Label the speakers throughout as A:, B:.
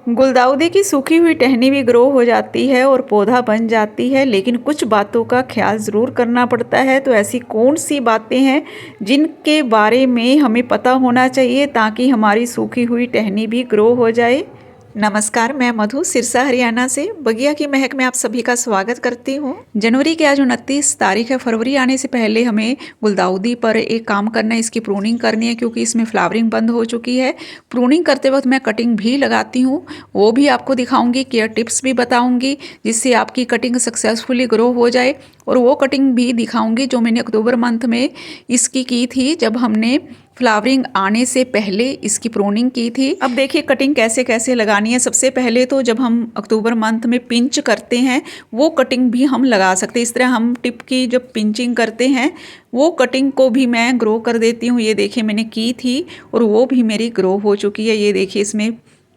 A: गुलदाउदी की सूखी हुई टहनी भी ग्रो हो जाती है और पौधा बन जाती है, लेकिन कुछ बातों का ख्याल ज़रूर करना पड़ता है। तो ऐसी कौन सी बातें हैं जिनके बारे में हमें पता होना चाहिए ताकि हमारी सूखी हुई टहनी भी ग्रो हो जाए। नमस्कार, मैं मधु सिरसा हरियाणा से बगिया की महक में आप सभी का स्वागत करती हूँ। जनवरी की आज 29 तारीख है। फरवरी आने से पहले हमें गुलदाउदी पर एक काम करना है, इसकी प्रूनिंग करनी है क्योंकि इसमें फ्लावरिंग बंद हो चुकी है। प्रूनिंग करते वक्त मैं कटिंग भी लगाती हूँ, वो भी आपको दिखाऊंगी, केयर टिप्स भी बताऊंगी जिससे आपकी कटिंग सक्सेसफुली ग्रो हो जाए। और वो कटिंग भी दिखाऊंगी जो मैंने अक्टूबर मंथ में इसकी की थी, जब हमने फ्लावरिंग आने से पहले इसकी प्रूनिंग की थी। अब देखिए कटिंग कैसे कैसे लगानी है। सबसे पहले तो जब हम अक्टूबर मंथ में पिंच करते हैं वो कटिंग भी हम लगा सकते हैं। इस तरह हम टिप की जब पिंचिंग करते हैं वो कटिंग को भी मैं ग्रो कर देती हूँ। ये देखिए मैंने की थी और वो भी मेरी ग्रो हो चुकी है। ये देखिए इसमें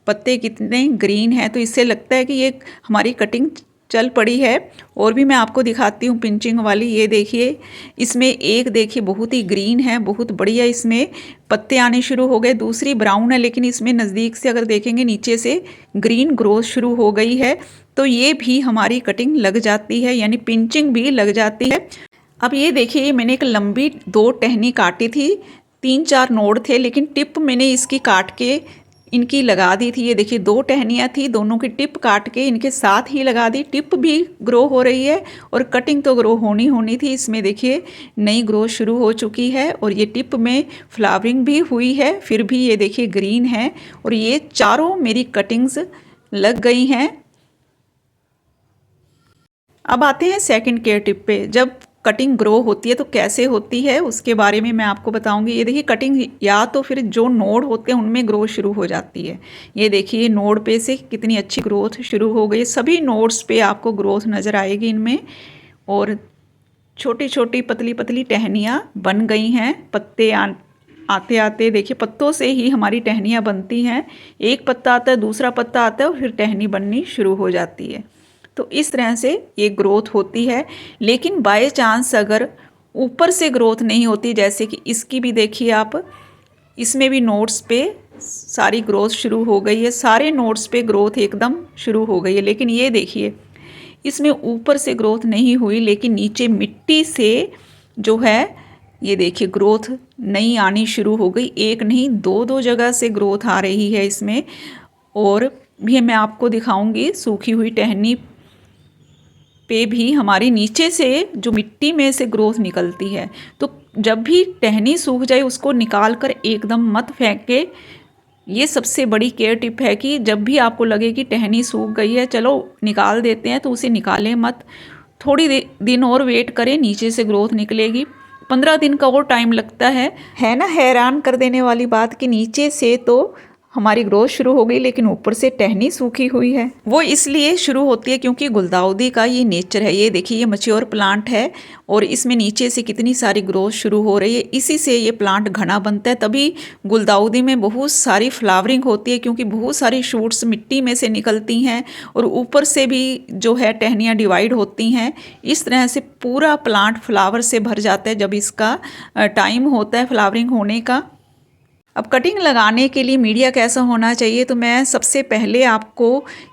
A: पत्ते कितने ग्रीन हैं, तो इससे लगता है कि ये हमारी कटिंग चल पड़ी है। और भी मैं आपको दिखाती हूँ पिंचिंग वाली। ये देखिए इसमें एक देखिए बहुत ही ग्रीन है, बहुत बढ़िया इसमें पत्ते आने शुरू हो गए। दूसरी ब्राउन है, लेकिन इसमें नज़दीक से अगर देखेंगे नीचे से ग्रीन ग्रोथ शुरू हो गई है, तो ये भी हमारी कटिंग लग जाती है, यानी पिंचिंग भी लग जाती है। अब ये देखिए मैंने एक लंबी 2 टहनी काटी थी, 3-4 नोड थे, लेकिन टिप मैंने इसकी काट के इनकी लगा दी थी। ये देखिए 2 टहनियाँ थी, दोनों की टिप काट के इनके साथ ही लगा दी। टिप भी ग्रो हो रही है और कटिंग तो ग्रो होनी थी। इसमें देखिए नई ग्रोथ शुरू हो चुकी है और ये टिप में फ्लावरिंग भी हुई है, फिर भी ये देखिए ग्रीन है और ये चारों मेरी कटिंग्स लग गई हैं। अब आते हैं सेकंड केयर टिप पे। जब कटिंग ग्रो होती है तो कैसे होती है उसके बारे में मैं आपको बताऊंगी। ये देखिए कटिंग या तो फिर जो नोड होते हैं उनमें ग्रोथ शुरू हो जाती है। ये देखिए नोड पे से कितनी अच्छी ग्रोथ शुरू हो गई। सभी नोड्स पे आपको ग्रोथ नज़र आएगी इनमें, और छोटी छोटी पतली पतली टहनियाँ बन गई हैं। पत्ते आते आते देखिए पत्तों से ही हमारी टहनियाँ बनती हैं। एक पत्ता आता है, दूसरा पत्ता आता है और फिर टहनी बननी शुरू हो जाती है। तो इस तरह से ये ग्रोथ होती है। लेकिन बाय चांस अगर ऊपर से ग्रोथ नहीं होती, जैसे कि इसकी भी देखिए आप, इसमें भी नोड्स पे सारी ग्रोथ शुरू हो गई है, सारे नोड्स पे ग्रोथ एकदम शुरू हो गई है। लेकिन ये देखिए इसमें ऊपर से ग्रोथ नहीं हुई, लेकिन नीचे मिट्टी से जो है ये देखिए ग्रोथ नई आनी शुरू हो गई। एक नहीं 2 जगह से ग्रोथ आ रही है इसमें। और भी मैं आपको दिखाऊंगी सूखी हुई टहनी पे भी हमारी नीचे से जो मिट्टी में से ग्रोथ निकलती है। तो जब भी टहनी सूख जाए उसको निकाल कर एकदम मत फेंके। ये सबसे बड़ी केयर टिप है कि जब भी आपको लगे कि टहनी सूख गई है, चलो निकाल देते हैं, तो उसे निकालें मत। थोड़ी दिन और वेट करें, नीचे से ग्रोथ निकलेगी। 15 दिन का और टाइम लगता है ना। हैरान कर देने वाली बात कि नीचे से तो हमारी ग्रोथ शुरू हो गई, लेकिन ऊपर से टहनी सूखी हुई है। वो इसलिए शुरू होती है क्योंकि गुलदाउदी का ये नेचर है। ये देखिए ये मैच्योर प्लांट है और इसमें नीचे से कितनी सारी ग्रोथ शुरू हो रही है। इसी से ये प्लांट घना बनता है, तभी गुलदाउदी में बहुत सारी फ्लावरिंग होती है, क्योंकि बहुत सारी शूट्स मिट्टी में से निकलती हैं और ऊपर से भी जो है टहनियाँ डिवाइड होती हैं। इस तरह से पूरा प्लांट फ्लावर से भर जाता है जब इसका टाइम होता है फ्लावरिंग होने का। अब कटिंग लगाने के लिए मीडिया कैसा होना चाहिए, तो मैं सबसे पहले आपको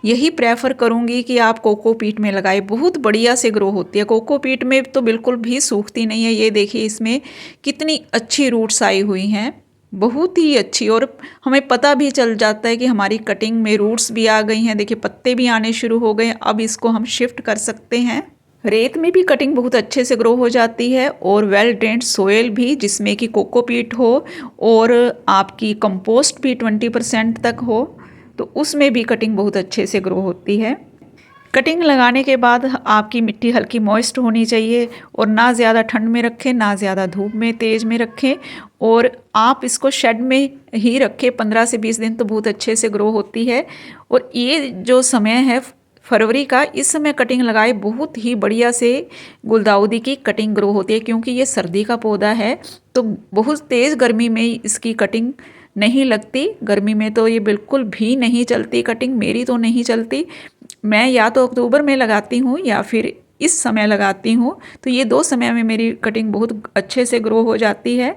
A: यही प्रेफर करूंगी कि आप कोकोपीट में लगाएं। बहुत बढ़िया से ग्रो होती है कोकोपीट में, तो बिल्कुल भी सूखती नहीं है। ये देखिए इसमें कितनी अच्छी रूट्स आई हुई हैं, बहुत ही अच्छी। और हमें पता भी चल जाता है कि हमारी कटिंग में रूट्स भी आ गई हैं। देखिए पत्ते भी आने शुरू हो गए। अब इसको हम शिफ्ट कर सकते हैं। रेत में भी कटिंग बहुत अच्छे से ग्रो हो जाती है, और वेल ड्रेन्ड सोयल भी जिसमें कि कोकोपीट हो और आपकी कंपोस्ट भी 20% तक हो, तो उसमें भी कटिंग बहुत अच्छे से ग्रो होती है। कटिंग लगाने के बाद आपकी मिट्टी हल्की मॉइस्ट होनी चाहिए, और ना ज़्यादा ठंड में रखें ना ज़्यादा धूप में तेज़ में रखें। और आप इसको शेड में ही रखें 15 से 20 दिन, तो बहुत अच्छे से ग्रो होती है। और ये जो समय है फरवरी का, इस समय कटिंग लगाए बहुत ही बढ़िया से गुलदाउदी की कटिंग ग्रो होती है, क्योंकि ये सर्दी का पौधा है तो बहुत तेज़ गर्मी में इसकी कटिंग नहीं लगती। गर्मी में तो ये बिल्कुल भी नहीं चलती कटिंग, मेरी तो नहीं चलती। मैं या तो अक्टूबर में लगाती हूँ या फिर इस समय लगाती हूँ, तो ये 2 समय में मेरी कटिंग बहुत अच्छे से ग्रो हो जाती है।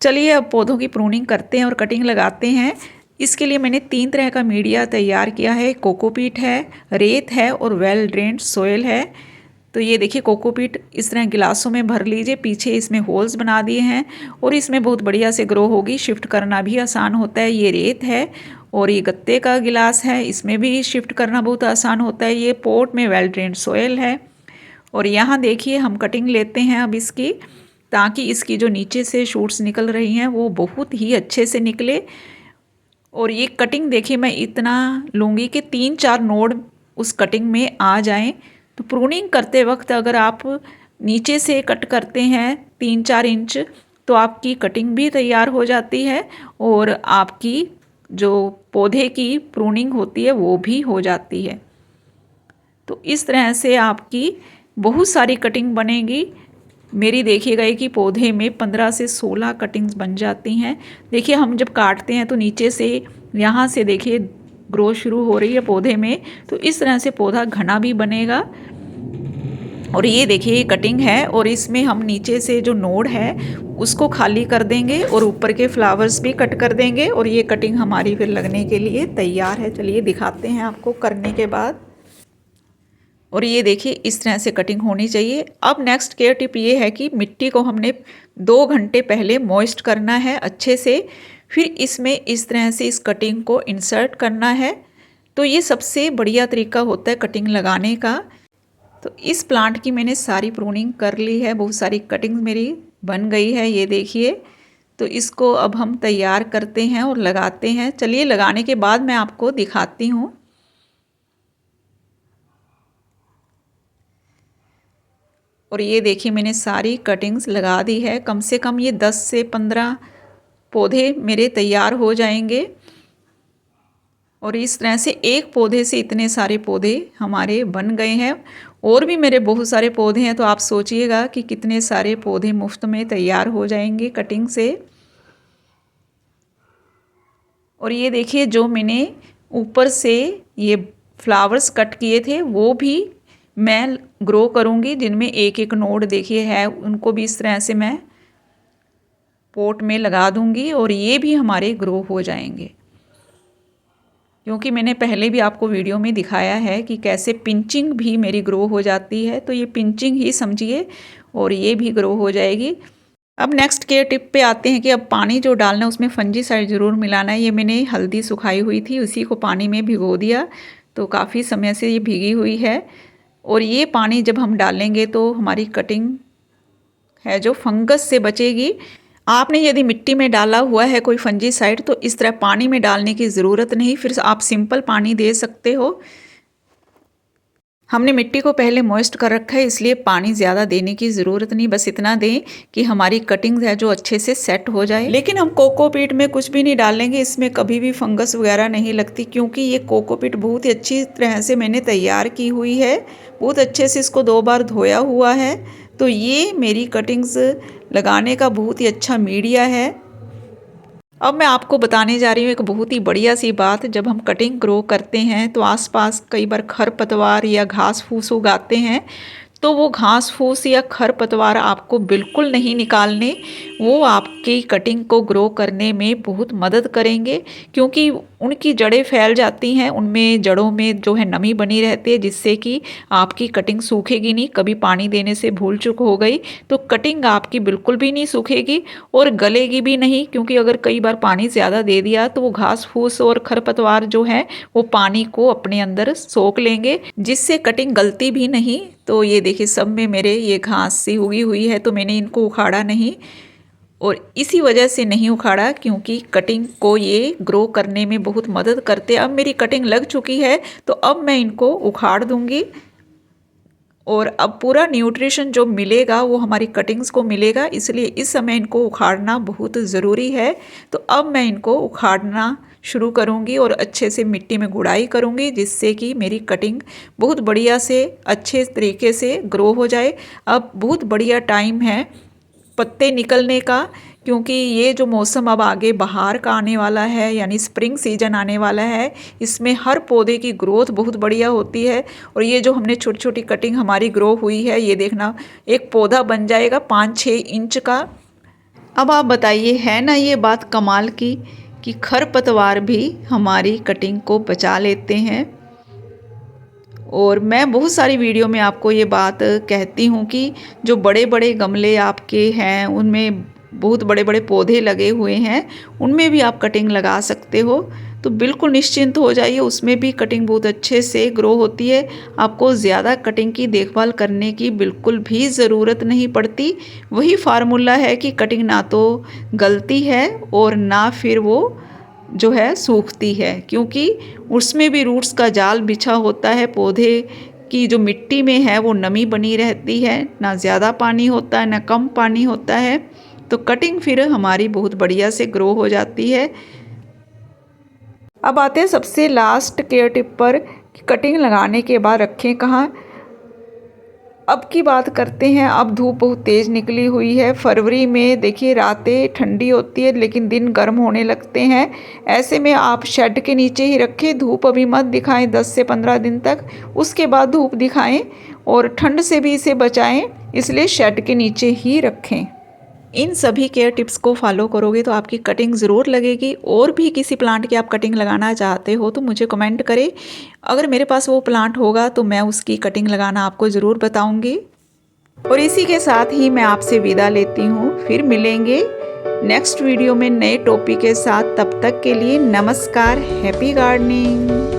A: चलिए अब पौधों की प्रूनिंग करते हैं और कटिंग लगाते हैं। इसके लिए मैंने 3 तरह का मीडिया तैयार किया है। कोकोपीट है, रेत है और वेल ड्रेन्ड सोयल है। तो ये देखिए कोकोपीट इस तरह गिलासों में भर लीजिए, पीछे इसमें होल्स बना दिए हैं और इसमें बहुत बढ़िया से ग्रो होगी, शिफ्ट करना भी आसान होता है। ये रेत है और ये गत्ते का गिलास है, इसमें भी शिफ्ट करना बहुत आसान होता है। ये पॉट में वेल ड्रेन्ड सोयल है। और यहाँ देखिए हम कटिंग लेते हैं अब इसकी, ताकि इसकी जो नीचे से शूट्स निकल रही हैं वो बहुत ही अच्छे से निकले। और ये कटिंग देखिए मैं इतना लूँगी कि 3-4 नोड उस कटिंग में आ जाएं। तो प्रूनिंग करते वक्त अगर आप नीचे से कट करते हैं 3-4 इंच तो आपकी कटिंग भी तैयार हो जाती है और आपकी जो पौधे की प्रूनिंग होती है वो भी हो जाती है। तो इस तरह से आपकी बहुत सारी कटिंग बनेगी। मेरी देखिएगा कि पौधे में 15 से 16 कटिंग्स बन जाती हैं। देखिए हम जब काटते हैं तो नीचे से यहाँ से देखिए ग्रो शुरू हो रही है पौधे में, तो इस तरह से पौधा घना भी बनेगा। और ये देखिए ये कटिंग है और इसमें हम नीचे से जो नोड है उसको खाली कर देंगे और ऊपर के फ्लावर्स भी कट कर देंगे और ये कटिंग हमारी फिर लगने के लिए तैयार है। चलिए दिखाते हैं आपको करने के बाद। और ये देखिए इस तरह से कटिंग होनी चाहिए। अब नेक्स्ट केयर टिप ये है कि मिट्टी को हमने 2 घंटे पहले मॉइस्ट करना है अच्छे से, फिर इसमें इस तरह से इस कटिंग को इंसर्ट करना है। तो ये सबसे बढ़िया तरीका होता है कटिंग लगाने का। तो इस प्लांट की मैंने सारी प्रूनिंग कर ली है, बहुत सारी कटिंग मेरी बन गई है, ये देखिए। तो इसको अब हम तैयार करते हैं और लगाते हैं। चलिए लगाने के बाद मैं आपको दिखाती हूँ। और ये देखिए मैंने सारी कटिंग्स लगा दी है। कम से कम ये 10 से 15 पौधे मेरे तैयार हो जाएंगे। और इस तरह से एक पौधे से इतने सारे पौधे हमारे बन गए हैं। और भी मेरे बहुत सारे पौधे हैं, तो आप सोचिएगा कि कितने सारे पौधे मुफ्त में तैयार हो जाएंगे कटिंग से। और ये देखिए जो मैंने ऊपर से ये फ्लावर्स कट किए थे वो भी मैं ग्रो करूँगी, जिनमें एक एक नोड देखिए है, उनको भी इस तरह से मैं पॉट में लगा दूँगी और ये भी हमारे ग्रो हो जाएंगे। क्योंकि मैंने पहले भी आपको वीडियो में दिखाया है कि कैसे पिंचिंग भी मेरी ग्रो हो जाती है, तो ये पिंचिंग ही समझिए और ये भी ग्रो हो जाएगी। अब नेक्स्ट केयर टिप पे आते हैं कि अब पानी जो डालना है उसमें फंजीसाइड ज़रूर मिलाना है। ये मैंने हल्दी सुखाई हुई थी, उसी को पानी में भिगो दिया, तो काफ़ी समय से ये भीगी हुई है। और ये पानी जब हम डालेंगे तो हमारी कटिंग है जो फंगस से बचेगी। आपने यदि मिट्टी में डाला हुआ है कोई फंजीसाइड तो इस तरह पानी में डालने की ज़रूरत नहीं, फिर आप सिंपल पानी दे सकते हो। हमने मिट्टी को पहले मॉइस्ट कर रखा है, इसलिए पानी ज़्यादा देने की ज़रूरत नहीं, बस इतना दें कि हमारी कटिंग है जो अच्छे से सेट हो जाए। लेकिन हम कोकोपीट में कुछ भी नहीं डालेंगे, इसमें कभी भी फंगस वगैरह नहीं लगती, क्योंकि ये कोकोपीट बहुत ही अच्छी तरह से मैंने तैयार की हुई है। बहुत अच्छे से इसको 2 बार धोया हुआ है। तो ये मेरी कटिंग्स लगाने का बहुत ही अच्छा मीडिया है। अब मैं आपको बताने जा रही हूँ एक बहुत ही बढ़िया सी बात। जब हम कटिंग ग्रो करते हैं तो आसपास कई बार खरपतवार या घास फूस उगाते हैं, तो वो घास फूस या खरपतवार आपको बिल्कुल नहीं निकालने, वो आपकी कटिंग को ग्रो करने में बहुत मदद करेंगे, क्योंकि उनकी जड़ें फैल जाती हैं, उनमें जड़ों में जो है नमी बनी रहती है, जिससे कि आपकी कटिंग सूखेगी नहीं। कभी पानी देने से भूल चूक हो गई तो कटिंग आपकी बिल्कुल भी नहीं सूखेगी और गलेगी भी नहीं, क्योंकि अगर कई बार पानी ज़्यादा दे दिया तो वो घास फूस और खरपतवार जो है वो पानी को अपने अंदर सोख लेंगे, जिससे कटिंग गलती भी नहीं। तो ये देखिए सब में मेरे ये घास सी उगी हुई है, तो मैंने इनको उखाड़ा नहीं, और इसी वजह से नहीं उखाड़ा क्योंकि कटिंग को ये ग्रो करने में बहुत मदद करते हैं। अब मेरी कटिंग लग चुकी है तो अब मैं इनको उखाड़ दूंगी, और अब पूरा न्यूट्रिशन जो मिलेगा वो हमारी कटिंग्स को मिलेगा, इसलिए इस समय इनको उखाड़ना बहुत ज़रूरी है। तो अब मैं इनको उखाड़ना शुरू करूंगी और अच्छे से मिट्टी में गुड़ाई करूंगी, जिससे कि मेरी कटिंग बहुत बढ़िया से अच्छे तरीके से ग्रो हो जाए। अब बहुत बढ़िया टाइम है पत्ते निकलने का, क्योंकि ये जो मौसम अब आगे बाहर का आने वाला है, यानी स्प्रिंग सीजन आने वाला है, इसमें हर पौधे की ग्रोथ बहुत बढ़िया होती है। और ये जो हमने छोटी छोटी कटिंग हमारी ग्रो हुई है, ये देखना एक पौधा बन जाएगा 5-6 इंच का। अब आप बताइए, है ना ये बात कमाल की कि खरपतवार भी हमारी कटिंग को बचा लेते हैं। और मैं बहुत सारी वीडियो में आपको ये बात कहती हूँ कि जो बड़े बड़े गमले आपके हैं, उनमें बहुत बड़े बड़े पौधे लगे हुए हैं, उनमें भी आप कटिंग लगा सकते हो। तो बिल्कुल निश्चिंत हो जाइए, उसमें भी कटिंग बहुत अच्छे से ग्रो होती है। आपको ज़्यादा कटिंग की देखभाल करने की बिल्कुल भी ज़रूरत नहीं पड़ती। वही फार्मूला है कि कटिंग ना तो गलती है और ना फिर वो जो है सूखती है, क्योंकि उसमें भी रूट्स का जाल बिछा होता है। पौधे की जो मिट्टी में है वो नमी बनी रहती है, ना ज़्यादा पानी होता है ना कम पानी होता है। तो कटिंग फिर हमारी बहुत बढ़िया से ग्रो हो जाती है। अब आते हैं सबसे लास्ट केयर टिप पर कि कटिंग लगाने के बाद रखें कहाँ। अब की बात करते हैं। अब धूप बहुत तेज़ निकली हुई है। फरवरी में देखिए रातें ठंडी होती है लेकिन दिन गर्म होने लगते हैं। ऐसे में आप शेड के नीचे ही रखें, धूप अभी मत दिखाएं 10 से 15 दिन तक, उसके बाद धूप दिखाएं और ठंड से भी इसे बचाएं, इसलिए शेड के नीचे ही रखें। इन सभी केयर टिप्स को फॉलो करोगे तो आपकी कटिंग ज़रूर लगेगी। और भी किसी प्लांट की आप कटिंग लगाना चाहते हो तो मुझे कमेंट करें। अगर मेरे पास वो प्लांट होगा तो मैं उसकी कटिंग लगाना आपको ज़रूर बताऊंगी। और इसी के साथ ही मैं आपसे विदा लेती हूँ। फिर मिलेंगे नेक्स्ट वीडियो में नए टॉपिक के साथ। तब तक के लिए नमस्कार। Happy gardening.